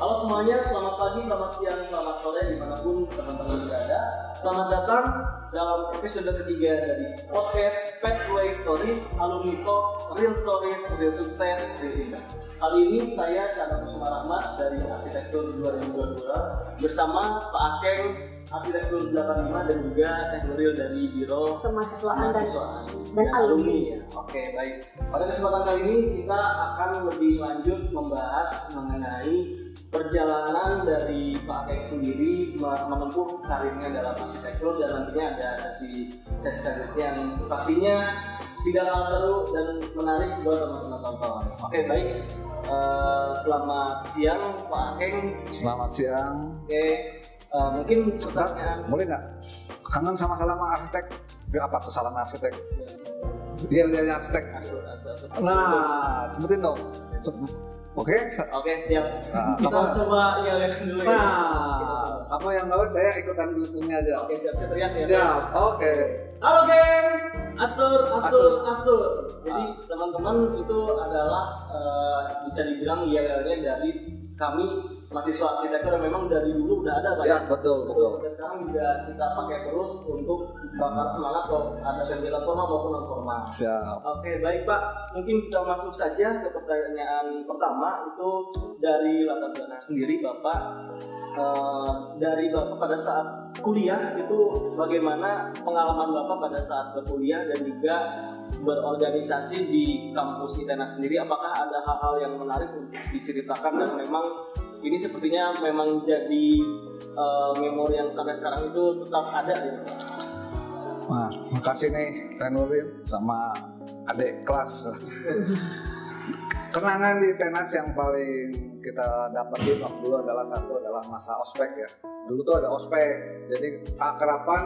halo semuanya, selamat pagi, selamat siang, selamat sore dimanapun teman-teman berada. Selamat datang dalam episode ketiga dari podcast Pathway Stories, Alumni Talks, Real Stories, Real Sukses, Real Impact. Kali ini saya Chandra Kusuma Rahmat dari Arsitektur 2022 bersama Pak Akeng Arsitektur 85 dan juga Teh Nuril dari Biro Kemahasiswaan dan Alumni ya. Oke, baik. Pada kesempatan kali ini kita akan lebih lanjut membahas mengenai perjalanan dari Pak Akeng sendiri menempuh karirnya dalam arsitektur, dan nantinya ada sesi yang pastinya tidak kalah seru dan menarik buat teman-teman tonton. Oke, baik. Selamat siang Pak Akeng. Selamat siang. Oke, mungkin pertanyaan boleh nggak? Kangen sama salaman arsitek? Apa tuh salaman arsitek? Dia arsitek. Nah, sebutin dong. Oke, siap. Kita coba yelkan dulu. Nah, apa yang nggak saya ikutan dukungnya aja. Oke, siap. Saya teriak ya. Siap. Oke. Halo geng, Astur. Jadi teman-teman itu adalah bisa dibilang yelnya dari kami mahasiswa arsitektur yang memang dari dulu udah ada Pak. Ya, betul. Sampai sekarang juga kita pakai terus untuk bakar semangat kalau ada kegiatan formal maupun non formal. Siap. Oke, baik Pak. Mungkin kita masuk saja ke pertanyaan pertama, itu dari latar belakang sendiri Bapak. Dari Bapak pada saat kuliah itu bagaimana pengalaman Bapak pada saat berkuliah dan juga berorganisasi di kampus ITENA sendiri? Apakah ada hal-hal yang menarik untuk diceritakan dan memang ini sepertinya memang jadi memori yang sampai sekarang itu tetap ada ya Pak? Nah, makasih nih Renuril sama adik kelas. Kenangan di tenas yang paling kita dapetin waktu dulu adalah masa ospek ya. Dulu tuh ada ospek, jadi keakraban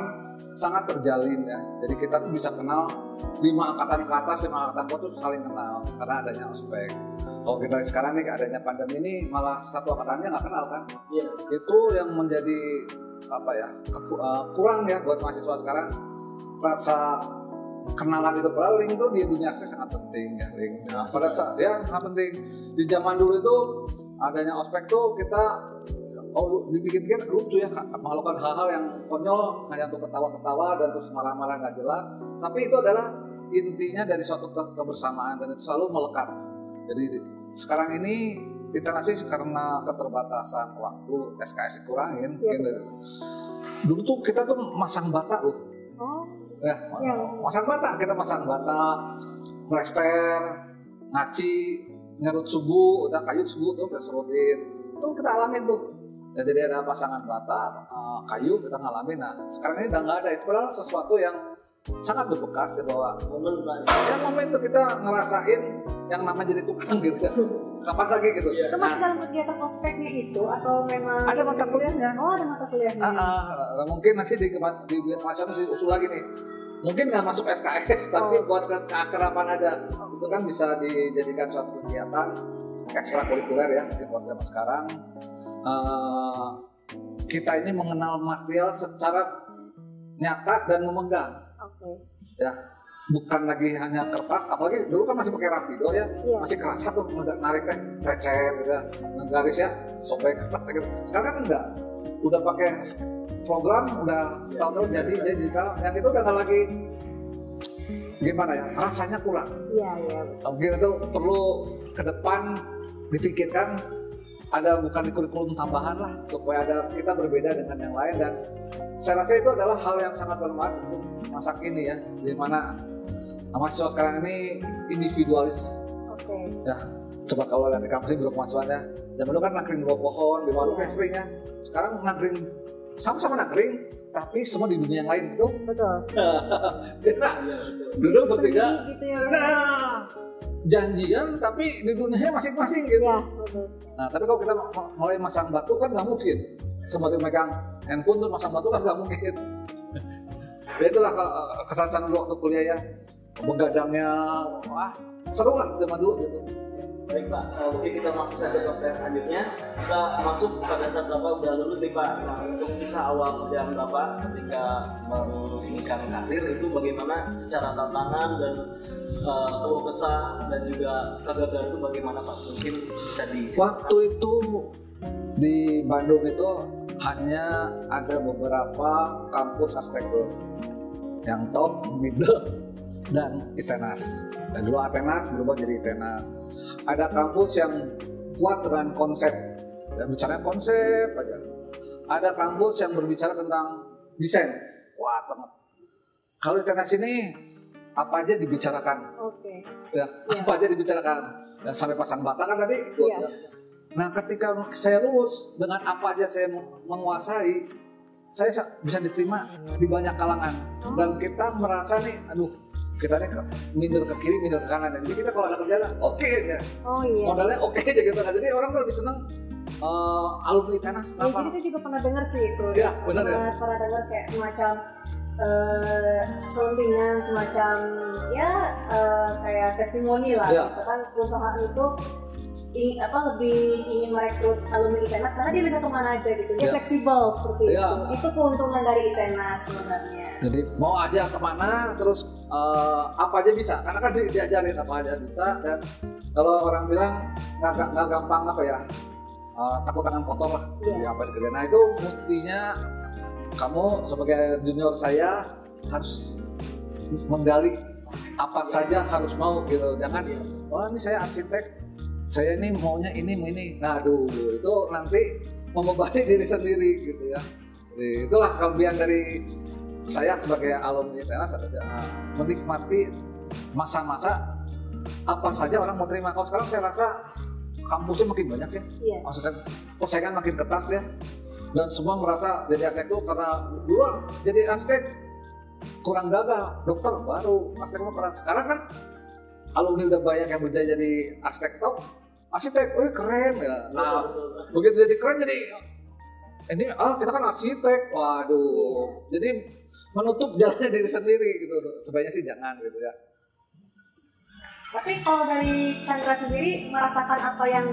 sangat terjalin ya. Jadi kita tuh bisa kenal 5 angkatan ke atas, 5 angkatan ke atas saling kenal karena adanya ospek. Kalau kita sekarang nih adanya pandemi ini malah satu angkatannya nggak kenal kan? Iya. Itu yang menjadi kurang ya buat mahasiswa sekarang. Rasa kenalan itu paling itu di dunia arsitek sangat penting ya. Nah, pada saat ya sangat penting di zaman dulu itu adanya ospek tuh kita dibikin lucu ya, melakukan hal-hal yang konyol hanya untuk ketawa-ketawa dan terus marah-marah nggak jelas, tapi itu adalah intinya dari suatu kebersamaan dan itu selalu melekat. Jadi sekarang ini internasi karena keterbatasan waktu SKS dikurangin mungkin dulu tuh kita tuh masang bata loh. Masang bata, plester, ngaci, nyerut subuh, udah kayu subuh tuh kita serutin, itu kita alamin tuh. Ya, jadi ada pasangan bata, kayu kita ngalamin. Nah sekarang ini udah nggak ada, itu padahal sesuatu yang sangat berbekas ya, bahwa momen itu kita ngerasain yang namanya jadi tukang gitu kan. Kapan lagi gitu? Itu masih dalam kegiatan ospeknya itu atau memang ada mata kuliahnya? Oh, ada mata kuliahnya. Mungkin nanti di nasional sih usul lagi nih. Mungkin nggak masuk SKS, tapi buat keakraban aja. Itu kan bisa dijadikan suatu kegiatan ekstrakurikuler ya di zaman sekarang. Kita ini mengenal material secara nyata dan memegang. Ya, bukan lagi hanya kertas, apalagi dulu kan masih pakai rapido ya, masih kerasa tuh narik cecet gitu, ngegaris ya, sobek kertas gitu. Sekarang kan enggak, udah pakai program, udah tahu-tahu jadi digital, yang itu udah nggak lagi gimana ya, rasanya kurang. Iya. Mungkin itu perlu ke depan dipikirkan, ada bukan di kurikulum tambahan lah, supaya kita berbeda dengan yang lain. Dan saya rasa itu adalah hal yang sangat bermanfaat untuk masa kini ya, di mana mahasiswa sekarang ini individualis. Ya, coba kalau lihat di kampus ini mahasiswanya, zaman dulu kan nangkring di bawah pohon, di warung seringnya. Sekarang nangkring sama-sama nangkring, tapi semua di dunia yang lain gitu. Betul. Dulu bertiga gitu ya. Janjian tapi di dunianya masing-masing gitu. Ya, betul. Nah, tapi kalau kita mulai masang batu kan nggak mungkin. Seperti megang handphone tuh masang batu kan nggak mungkin. Ya itulah kesan-kesan dulu waktu kuliah ya. Begadangnya, wah seru lah zaman dulu gitu. Baik Pak, mungkin kita masuk saja ke pertanyaan selanjutnya. Kita masuk pada saat Bapak udah lulus nih Pak. Nah, untuk kisah awal perjalanan Bapak ketika menginginkan karir itu bagaimana secara tantangan dan keluh kesah dan juga kegagalan itu bagaimana Pak? Mungkin bisa di waktu itu di Bandung itu hanya ada beberapa kampus arsitektur yang top, middle, dan ITENAS. Dan dulu ATENAS berubah jadi ITENAS. Ada kampus yang kuat dengan konsep, dan bicara konsep aja. Ada kampus yang berbicara tentang desain, kuat banget. Kalau ITENAS ini apa aja dibicarakan, ya, apa aja dibicarakan, dan sampai pasang bata kan tadi ikut. Ya. Nah, ketika saya lulus dengan apa aja saya menguasai, saya bisa diterima di banyak kalangan. Dan kita merasa nih, aduh, kita nih middle ke kiri, middle ke kanan. Jadi kita kalau ada kerjaan, oke aja. Modalnya oke aja gitu kan. Jadi orang tuh lebih seneng alumni ITENAS. Ya, jadi saya juga pernah dengar sih itu. Ya, benar ya. Pernah dengar kayak semacam selentingan, semacam ya kayak testimoni lah. Ya. Gitu kan perusahaan itu lebih ingin merekrut alumni ITENAS karena dia bisa kemana aja gitu. Dia fleksibel seperti itu. Itu keuntungan dari ITENAS sebenarnya. Jadi mau aja kemana, terus apa aja bisa. Karena kan diajarin apa aja bisa. Dan kalau orang bilang nggak gampang apa ya, takut tangan kotor lah. Ya, apa dikerjain. Nah itu mestinya kamu sebagai junior saya harus menggali apa saja harus mau gitu. Jangan, oh ini saya arsitek, saya ini maunya ini. Nah aduh, itu nanti membebani diri sendiri gitu ya. Jadi, itulah kelebihan dari saya sebagai alumni ITENAS, menikmati masa-masa apa saja orang mau terima. Kalau sekarang saya rasa kampusnya makin banyak ya. Maksudnya persaingan makin ketat ya. Dan semua merasa jadi arsitek itu karena dulu jadi arsitek kurang gagal, dokter baru, arsitek keren. Sekarang kan alumni udah banyak yang berjaya jadi arsitek top, arsitek, keren ya. Nah, begitu jadi keren jadi ini kita kan arsitek, waduh. Jadi menutup jalannya diri sendiri gitu. Sebaiknya sih jangan gitu ya. Tapi kalau dari Chandra sendiri merasakan apa yang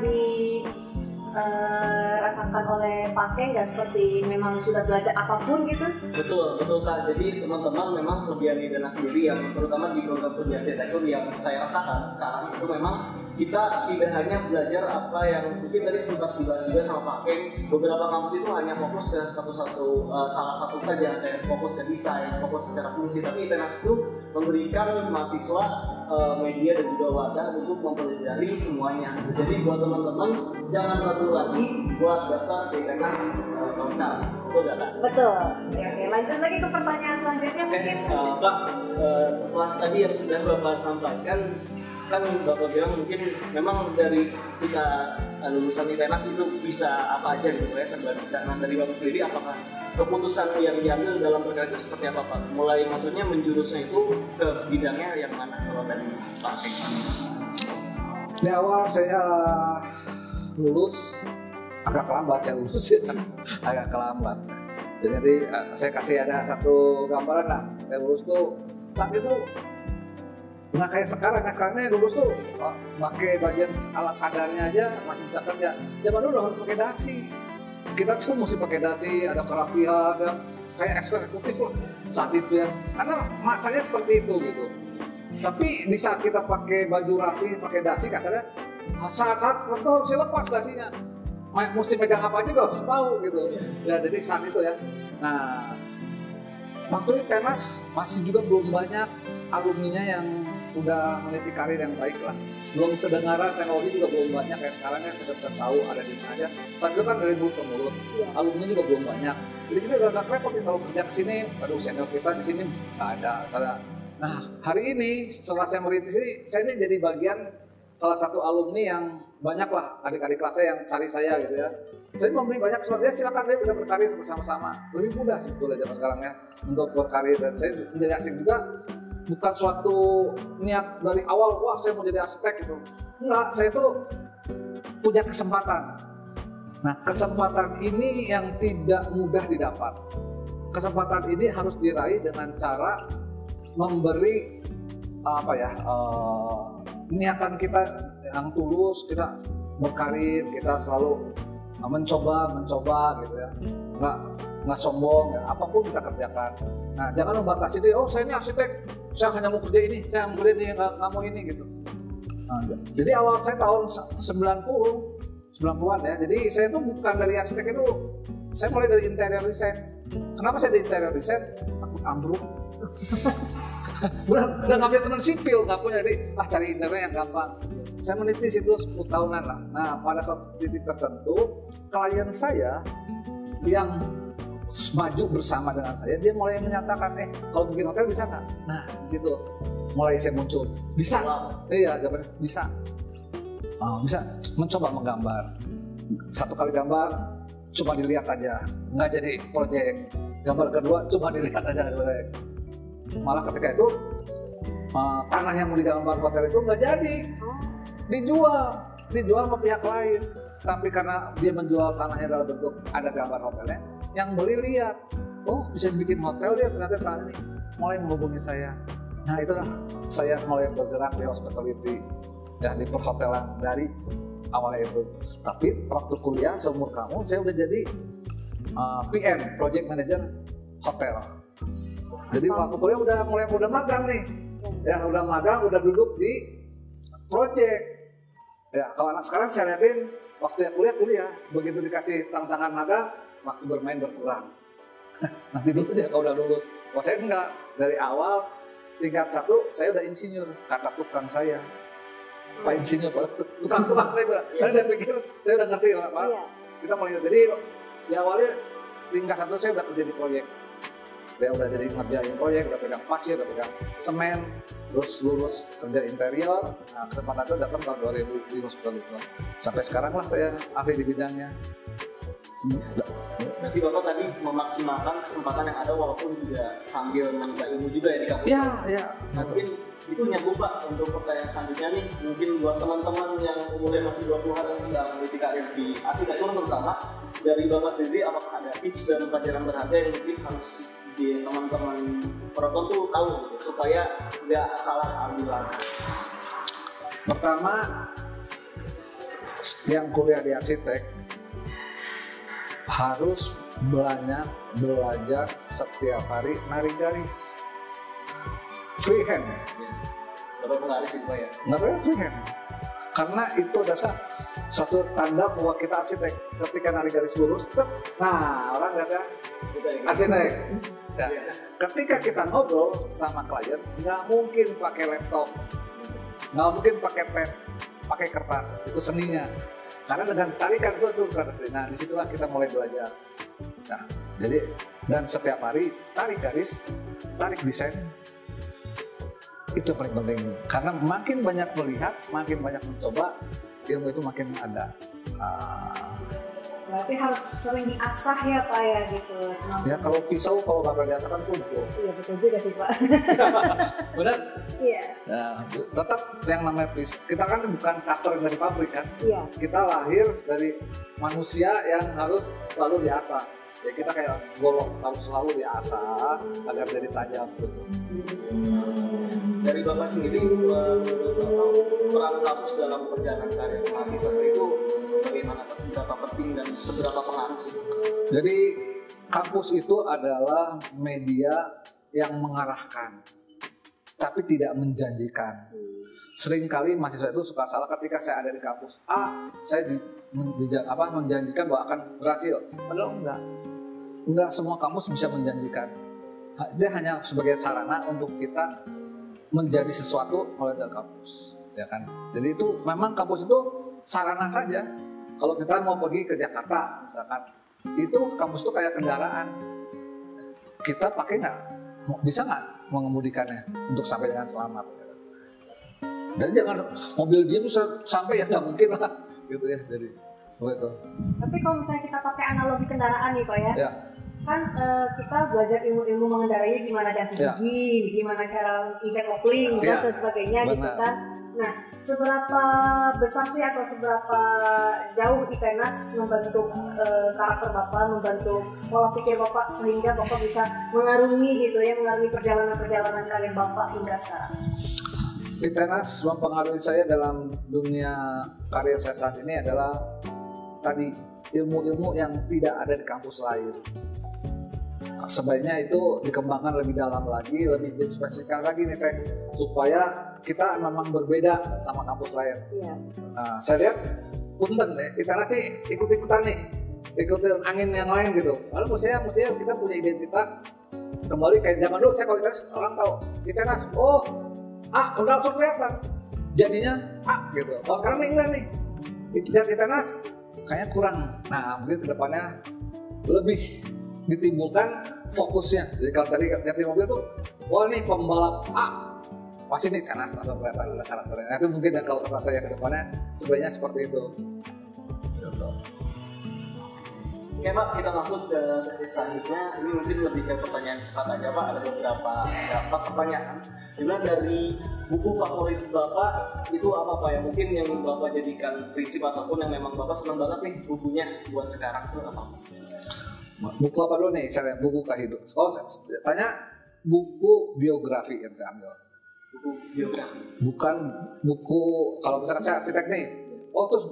dirasakan oleh Pak Keng nggak, seperti memang sudah belajar apapun gitu? Betul Kak. Jadi teman-teman memang kelebihan ITENAS sendiri yang terutama di program studi arsitektur yang saya rasakan sekarang itu memang kita tidak hanya belajar apa yang mungkin tadi sempat dibahas juga sama Pak Keng. Beberapa kampus itu hanya fokus ke salah satu saja, kayak fokus ke desain, fokus secara fungsi. Tapi ITENAS itu memberikan mahasiswa media dan juga wadah untuk mempelajari semuanya. Jadi buat teman-teman jangan ragu lagi buat daftar ke ITENAS tahun sekarang. Betul nggak Kak? Betul. Oke, lanjut lagi ke pertanyaan selanjutnya mungkin. Pak, setelah tadi yang sudah Bapak sampaikan, kan Bapak bilang mungkin memang dari kita lulusan ITENAS itu bisa apa aja gitu ya, serba bisa. Nah dari Bapak sendiri, apakah keputusan yang diambil dalam berkarya itu seperti apa Pak? Mulai maksudnya menjurusnya itu ke bidangnya yang mana kalau dari Pak Keng? Di awal saya lulus agak terlambat, agak terlambat. Jadi nanti saya kasih ada satu gambaran lah. Saya lulus tuh saat itu nggak kayak sekarang. Sekarang lulus tuh pakai bagian ala kadarnya aja masih bisa kerja. Zaman dulu harus pakai dasi. Kita tuh mesti pakai dasi, ada kerapian, ada kayak eksekutif lah saat itu ya. Karena masanya seperti itu gitu. Tapi di saat kita pakai baju rapi, pakai dasi, kasarnya saat-saat tertentu harus lepas dasinya. Mesti pegang apa aja harus tahu gitu. Ya jadi saat itu ya. Nah, waktu itu ITENAS masih juga belum banyak alumninya yang udah meniti karir yang baik lah. Belum kedengaran, teknologi juga belum banyak kayak sekarang ya, kita bisa tahu ada di mana aja. Saat itu kan dari mulut ke mulut, alumni juga belum banyak. Jadi kita udah agak repot kalau kerja ke sini, aduh senior kita di sini nggak ada. Nah hari ini setelah saya merintis ini, saya ini jadi bagian salah satu alumni yang banyak lah adik-adik kelasnya yang cari saya gitu ya. Saya memberi banyak kesempatan, silakan deh kita berkarir bersama-sama. Lebih mudah sebetulnya zaman sekarang ya untuk berkarir, dan saya menjadi arsitek juga bukan suatu niat dari awal, wah saya mau jadi arsitek gitu. Enggak, saya tuh punya kesempatan. Nah kesempatan ini yang tidak mudah didapat. Kesempatan ini harus diraih dengan cara memberi niatan kita yang tulus, kita berkarir, kita selalu mencoba gitu ya, nggak sombong ya, apapun kita kerjakan. Nah jangan membatasi diri, oh saya ini arsitek, saya hanya mau kerja ini, saya mau kerja ini, nggak mau ini gitu. Nah, jadi awal saya tahun 90 90-an ya. Jadi saya tuh bukan dari arsitek itu, saya mulai dari interior design. Kenapa saya di interior design? Takut ambruk. udah nggak punya teman sipil, nggak punya, jadi cari interior yang gampang. Saya meneliti situ 10 tahunan lah. Nah pada suatu titik tertentu, klien saya yang maju bersama dengan saya, dia mulai menyatakan, kalau bikin hotel bisa nggak? Nah di situ mulai saya muncul, bisa. Iya, jawabannya bisa. Bisa mencoba menggambar. Satu kali gambar, cuma dilihat aja, nggak jadi proyek. Gambar kedua, cuma dilihat aja, proyek. Malah ketika itu tanah yang mau digambar hotel itu nggak jadi, dijual sama pihak lain. Tapi karena dia menjual tanahnya dalam bentuk ada gambar hotelnya, yang beli lihat, bisa bikin hotel dia, ternyata tanah ini, mulai menghubungi saya. Nah itulah saya mulai bergerak di hospitality, ya di perhotelan dari awalnya itu. Tapi waktu kuliah seumur kamu, saya udah jadi PM, Project Manager Hotel. Jadi waktu kuliah udah magang nih, ya udah magang, udah duduk di project. Ya kalau anak sekarang saya liatin, waktu kuliah, begitu dikasih tantangan magang, waktu bermain berkurang. Nanti dulu dia kalau udah lulus. Kalau saya enggak, dari awal tingkat 1 saya udah insinyur, kata tukang saya. Pak insinyur, tukang-tukang saya. Karena dia pikir saya udah ngerti lah Pak. Kita mulai, jadi di awalnya tingkat 1 saya udah kerja di proyek. Dia udah jadi ngerjain proyek, udah pegang pasir, udah pegang semen, terus lulus kerja interior. Nah kesempatan itu datang tahun 2000 di hospital itu. Sampai sekarang lah saya ahli di bidangnya. Berarti Bapak tadi memaksimalkan kesempatan yang ada walaupun juga sambil menimba ilmu juga ya di kampus. Iya. Mungkin itu nyambung Pak untuk pertanyaan selanjutnya nih. Mungkin buat teman-teman yang umurnya masih 20-an yang sedang meniti karir di arsitektur terutama, dari Bapak sendiri apakah ada tips dan pelajaran berharga yang mungkin harus di teman-teman penonton tuh tahu gitu, supaya nggak salah ambil langkah? Pertama, yang kuliah di arsitek harus banyak belajar setiap hari narik garis, freehand. Bapak penggaris itu Pak ya? Nggak freehand, karena itu adalah satu tanda bahwa kita arsitek. Ketika narik garis lurus, nah orang kata arsitek. Ya. Ketika kita ngobrol sama klien, nggak mungkin pakai laptop, nggak mungkin pakai pen, pakai kertas. Itu seninya. Karena dengan tarikan itu kertas. Nah disitulah kita mulai belajar. Nah jadi dan setiap hari tarik garis, tarik desain, itu paling penting. Karena makin banyak melihat, makin banyak mencoba, ilmu itu makin ada. Berarti harus sering diasah ya Pak ya gitu. Ya kalau pisau kalau nggak biasa kan tumpul. Iya betul juga sih Pak. Benar? Iya. Nah, tetap yang namanya pisau, kita kan bukan cutter dari pabrik kan. Iya. Kita lahir dari manusia yang harus selalu diasah. Ya kita kayak golok harus selalu diasah agar jadi tajam gitu. Dari Bapak sendiri, menurut Bapak peran kampus dalam perjalanan karir mahasiswa itu bagaimana Pak? Seberapa penting dan seberapa pengaruh sih? Jadi kampus itu adalah media yang mengarahkan, tapi tidak menjanjikan. Seringkali mahasiswa itu suka salah ketika saya ada di kampus A, saya menjanjikan bahwa akan berhasil. Padahal enggak semua kampus bisa menjanjikan. Dia hanya sebagai sarana untuk kita menjadi sesuatu oleh dari kampus, ya kan? Jadi itu memang kampus itu sarana saja. Kalau kita mau pergi ke Jakarta, misalkan, itu kampus itu kayak kendaraan. Kita pakai nggak? Bisa nggak mengemudikannya untuk sampai dengan selamat? Dan jangan mobil dia bisa sampai ya nggak mungkin lah, gitu ya. Jadi begitu. Tapi kalau misalnya kita pakai analogi kendaraan nih Pak ya. Kan kita belajar ilmu-ilmu mengendarainya, gimana ganti gigi, gimana cara injek kopling, dan sebagainya gitu kan. Nah, seberapa besar sih atau seberapa jauh ITENAS membentuk karakter Bapak, membentuk pola pikir Bapak sehingga Bapak bisa mengarungi gitu ya, mengarungi perjalanan karir Bapak hingga sekarang? ITENAS mempengaruhi saya dalam dunia karir saya saat ini adalah tadi ilmu-ilmu yang tidak ada di kampus lain. Sebaiknya itu dikembangkan lebih dalam lagi, lebih spesifikkan lagi nih Teh, supaya kita memang berbeda sama kampus lain. Iya. Nah, saya lihat punten deh, ITERAS sih ikut-ikutan nih, ikutin angin yang lain gitu. Lalu mestinya kita punya identitas kembali kayak zaman dulu. Saya kalau ITERAS orang tahu ITERAS, oh udah langsung kelihatan jadinya gitu. Kalau sekarang nih enggak nih, lihat ITERAS kayaknya kurang. Nah mungkin kedepannya lebih ditimbulkan fokusnya. Jadi kalau tadi lihat di mobil tuh, wah nih pembalap pasti nih ITERAS langsung kelihatan ada karakternya. Nah, itu mungkin ya kalau kata saya kedepannya sebenarnya seperti itu. Oke Pak, kita masuk ke sesi selanjutnya. Ini mungkin lebih ke pertanyaan cepat aja Pak. Ada beberapa pertanyaan. Dimana dari buku favorit Bapak itu apa Pak ya? Mungkin yang Bapak jadikan prinsip ataupun yang memang Bapak senang banget nih bukunya buat sekarang itu apa? Buku apa dulu nih? Saya buku kehidupan. Oh, tanya buku biografi yang saya ambil. Buku biografi. Bukan buku kalau misalkan saya arsitek nih. Oh terus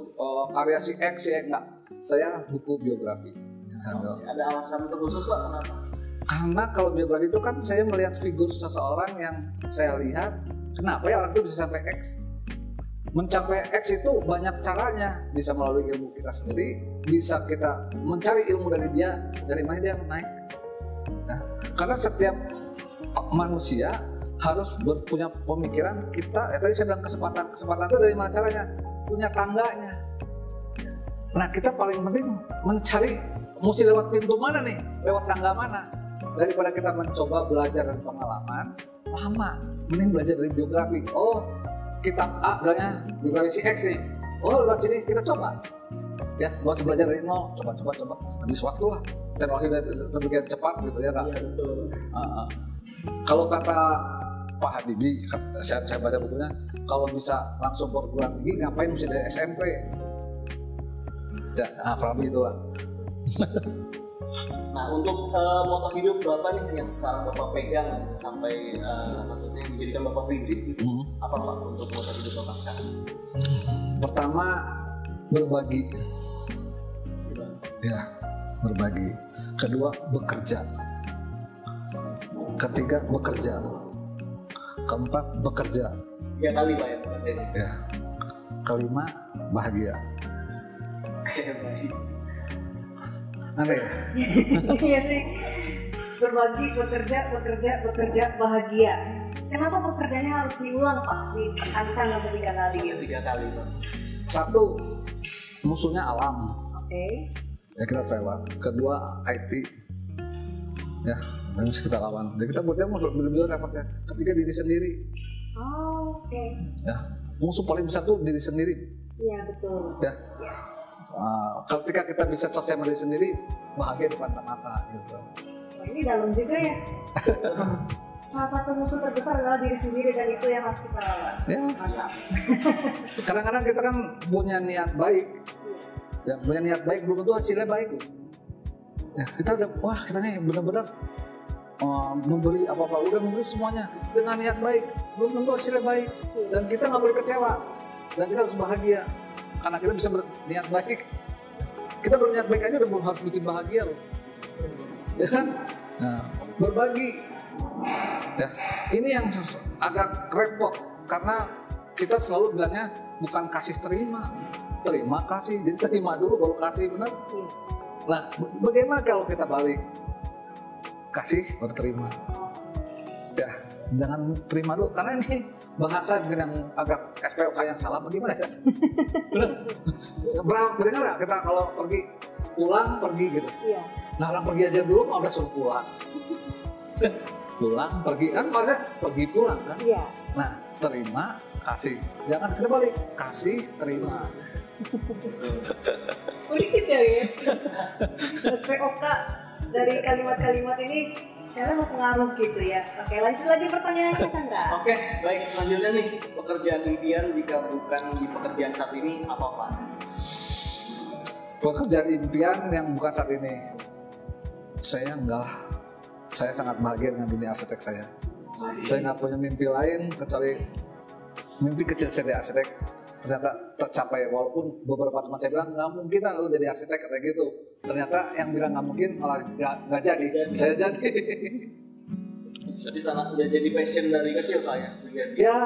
karya si X ya enggak. Saya buku biografi yang saya ambil. Ada alasan terkhusus Pak kenapa? Karena kalau biografi itu kan saya melihat figur seseorang yang saya lihat, kenapa ya orang itu bisa sampai X. Mencapai X itu banyak caranya, bisa melalui ilmu kita sendiri, bisa kita mencari ilmu dari dia, dari mana dia naik. Nah, karena setiap manusia harus punya pemikiran kita, tadi saya bilang kesempatan itu dari mana caranya? Punya tangganya. Nah kita paling penting mencari, mesti lewat pintu mana nih, lewat tangga mana. Daripada kita mencoba belajar dari pengalaman, lama, mending belajar dari biografi. Oh, kitab A bilangnya biografi si X nih. Oh, lewat sini kita coba. Ya, nggak usah belajar dari nol, coba. Habis waktu lah. Teknologi terbikin cepat gitu ya Kak. Kalau kata Pak Habibie, saya baca bukunya, kalau bisa langsung perguruan tinggi, ngapain mesti dari SMP? Ya, kurang lebih itulah. Nah untuk moto hidup Bapak nih yang sekarang Bapak pegang gitu, sampai maksudnya menjadikan Bapak prinsip gitu, apa Pak untuk moto hidup Bapak sekarang? Pertama, berbagi. Ya, berbagi. Kedua, bekerja. Ketiga, bekerja. Keempat, bekerja. 3 kali Pak ya bekerja. Ya. Kelima, bahagia. Oke, baik. Aneh ya? Iya sih. Berbagi, bekerja, bahagia. Kenapa pekerjaannya harus diulang Pak? Ditekankan sampai 3 kali. Sampai 3 kali Pak. 1, musuhnya alam. Oke. Ya kita lewat. Kedua, IT. Ya, harus kita lawan. Jadi kita buatnya lebih effortnya. Ketiga, diri sendiri. Oh, oke. Ya, musuh paling besar tuh diri sendiri. Iya betul. Ya. Ketika kita bisa selesai sama diri sendiri, bahagia depan mata gitu. Nah, ini dalam juga ya. Salah satu musuh terbesar adalah diri sendiri dan itu yang harus kita lawan. Ya. Kadang-kadang kita kan punya niat baik. Ya, punya niat baik belum tentu hasilnya baik. Ya, kita udah kita nih benar-benar memberi apa-apa, udah memberi semuanya dengan niat baik, belum tentu hasilnya baik. Dan kita nggak boleh kecewa. Dan kita harus bahagia. Karena kita bisa berniat baik. Kita berniat baik aja udah harus bikin bahagia loh. Ya kan? Nah, berbagi. Ya, ini yang agak repot karena kita selalu bilangnya bukan kasih terima kasih. Jadi terima dulu baru kasih, benar? Nah, bagaimana kalau kita balik? Kasih baru terima. Ya, jangan terima dulu karena ini bahasa yang agak SPOK yang salah bagaimana ya? Benar nggak kita kalau pergi gitu? Iya. Nah orang pergi aja dulu mau udah suruh pulang. Pulang pergi kan maksudnya pergi pulang kan? Iya. Nah terima kasih, jangan kita balik kasih terima. Unik ya SPOK dari kalimat-kalimat ini karena berpengaruh gitu ya. Oke, lanjut lagi pertanyaannya Chandra. Oke, baik, selanjutnya nih, pekerjaan impian jika bukan di pekerjaan saat ini apa Pak? Pekerjaan impian yang bukan saat ini, saya enggak lah. Saya sangat bahagia dengan dunia arsitek saya. Saya nggak punya mimpi lain kecuali mimpi kecil saya jadi arsitek. Ternyata tercapai, walaupun beberapa teman saya bilang nggak mungkin lah lu jadi arsitek kayak gitu. Ternyata yang bilang nggak mungkin malah nggak jadi. Saya jadi. Jadi sangat udah jadi passion dari kecil Pak ya? Ya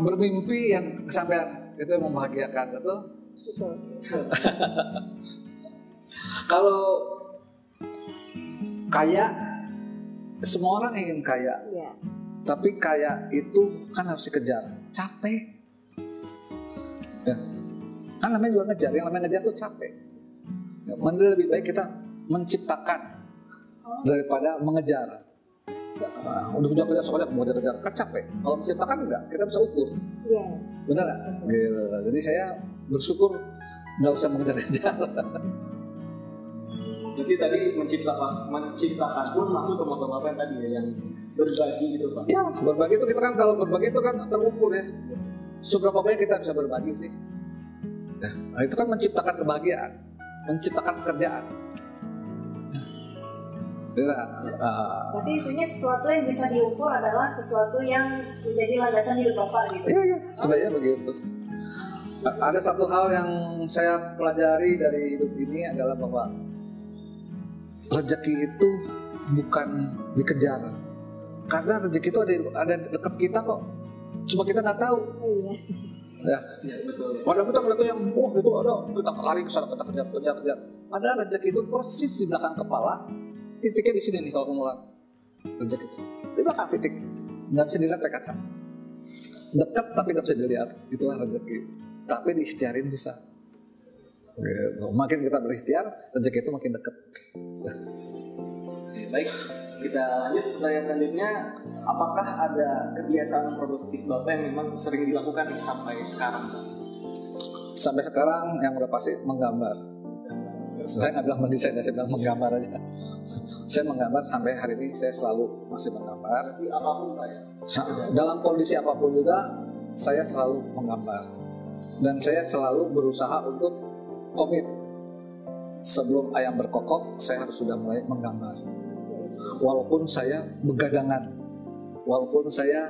bermimpi yang kesampaian itu yang membahagiakan, betul. Kalau kaya, semua orang ingin kaya. Tapi kaya itu kan harus dikejar, capek. Ya. Kan namanya juga ngejar, yang namanya ngejar tuh capek. Ya, lebih baik kita menciptakan daripada mengejar. Udah kejar-kejar soalnya mau kejar kan capek. Kalau menciptakan enggak, kita bisa ukur. Iya. Benar nggak? Gitu. Jadi saya bersyukur nggak usah mengejar-kejar. Jadi tadi menciptakan pun masuk ke motor apa yang tadi ya, yang berbagi gitu Pak? Ya, berbagi itu kita kan kalau berbagi itu kan terukur ya. Seberapa banyak kita bisa berbagi sih? Nah, itu kan menciptakan kebahagiaan, menciptakan pekerjaan. Berarti intinya sesuatu yang bisa diukur adalah sesuatu yang menjadi landasan hidup Bapak gitu. Iya, sebenarnya begitu. Ada satu hal yang saya pelajari dari hidup ini adalah bahwa rezeki itu bukan dikejar, karena rezeki itu ada dekat kita kok, cuma kita nggak tahu. Ya, betul. Padahal kita melihat yang itu ada, kita lari ke sana, kita kejar. Padahal rezeki itu persis di belakang kepala, titiknya di sini nih kalau kamu lihat rezeki itu di belakang titik, nggak bisa dilihat pakai kaca, dekat tapi nggak bisa dilihat, itulah rezeki. Tapi diikhtiarin bisa. Makin kita berikhtiar, rezeki itu makin dekat. Baik, kita lanjut pertanyaan selanjutnya. Apakah ada kebiasaan produktif Bapak yang memang sering dilakukan nih sampai sekarang? Sampai sekarang yang udah pasti menggambar. Saya nggak bilang mendesain, saya bilang menggambar aja. Saya menggambar sampai hari ini, saya selalu masih menggambar. Di apapun Pak ya? Dalam kondisi apapun juga, saya selalu menggambar. Dan saya selalu berusaha untuk komit. Sebelum ayam berkokok, saya harus sudah mulai menggambar. Walaupun saya begadangan, walaupun saya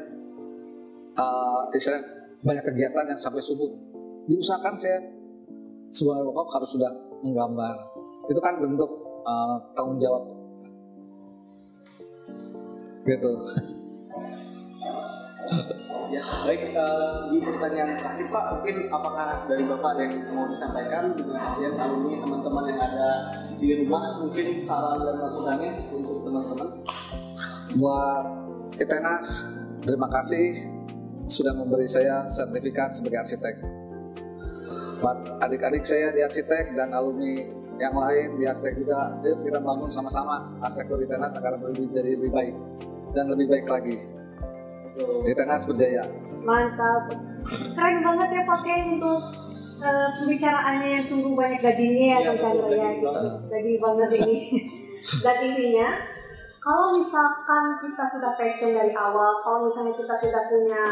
banyak kegiatan yang sampai subuh, diusahakan saya sebelum berkokok harus sudah menggambar. Itu kan bentuk tanggung jawab. Gitu. Ya, baik, di pertanyaan terakhir Pak, mungkin apakah dari Bapak ada yang mau disampaikan dengan kalian alumni teman-teman yang ada di rumah, mungkin saran dan masukannya untuk teman-teman? Buat ITENAS, terima kasih sudah memberi saya sertifikat sebagai arsitek. Buat adik-adik saya di arsitek dan alumni yang lain di arsitek juga, yuk kita bangun sama-sama arsitektur ITENAS agar menjadi lebih baik dan lebih baik lagi. ITENAS berjaya. Mantap, keren banget ya pakai untuk pembicaraannya yang sungguh banyak dagingnya ya Kang Chandra ya, daging banget ini. Dan intinya, kalau misalkan kita sudah passion dari awal, kalau misalnya kita sudah punya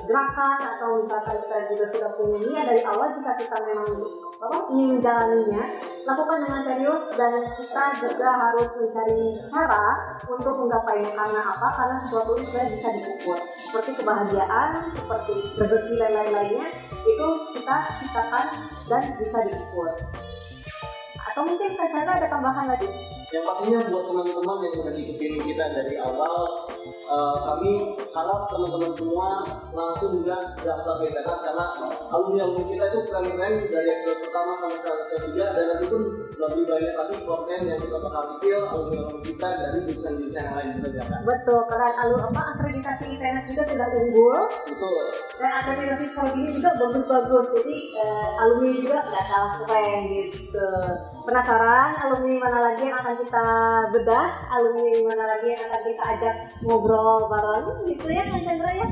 gerakan atau misalkan kita juga sudah punya niat dari awal, jika kita memang ingin menjalaninya, lakukan dengan serius dan kita juga harus mencari cara untuk menggapainya. Karena apa? Karena sesuatu itu sudah bisa diukur. Seperti kebahagiaan, seperti rezeki dan lain-lainnya, itu kita ciptakan dan bisa diukur. Atau mungkin Kak Chandra ada tambahan lagi? Yang pastinya buat teman-teman yang udah ngikutin kita dari awal, kami harap teman-teman semua langsung gas daftar ITENAS, karena alumni kita itu keren-keren dari episode pertama sampai episode 3, dan nanti pun lebih banyak lagi konten yang kita bakal bikin alumni kita dari jurusan-jurusan yang lain juga kan. Betul, karena akreditasi ITENAS juga sudah unggul. Betul. Dan akreditasi Prodi juga bagus-bagus, jadi alumni juga nggak kalah keren gitu. Penasaran alumni mana lagi yang akan kita bedah, alumni mana lagi yang akan kita ajak ngobrol bareng gitu ya Kang Chandra ya?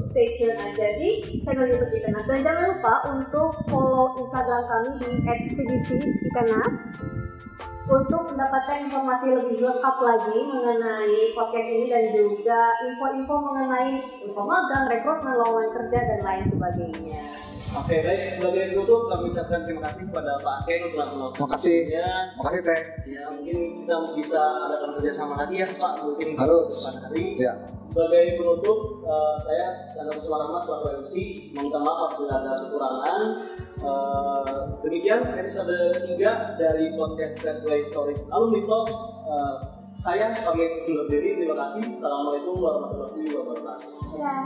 Stay tune aja di channel YouTube ITENAS, dan jangan lupa untuk follow Instagram kami di @cdc_itenas untuk mendapatkan informasi lebih lengkap lagi mengenai podcast ini dan juga info-info mengenai info magang, rekrutmen, lowongan kerja dan lain sebagainya. Oke, baik, sebagai penutup kami ucapkan terima kasih kepada Pak Ken telah melakukan. Terima kasih. Terima kasih Teh. Ya, mungkin kita bisa adakan kerjasama lagi ya Pak, mungkin harus. Hari. Ya. Sebagai penutup, saya Chandra Kusuma Rahmat selaku MC meminta maaf apabila ada kekurangan. Demikian episode ketiga dari podcast Redway Stories Alumni Talks. Saya pamit undur diri. Terima kasih. Assalamualaikum warahmatullahi wabarakatuh. Ya.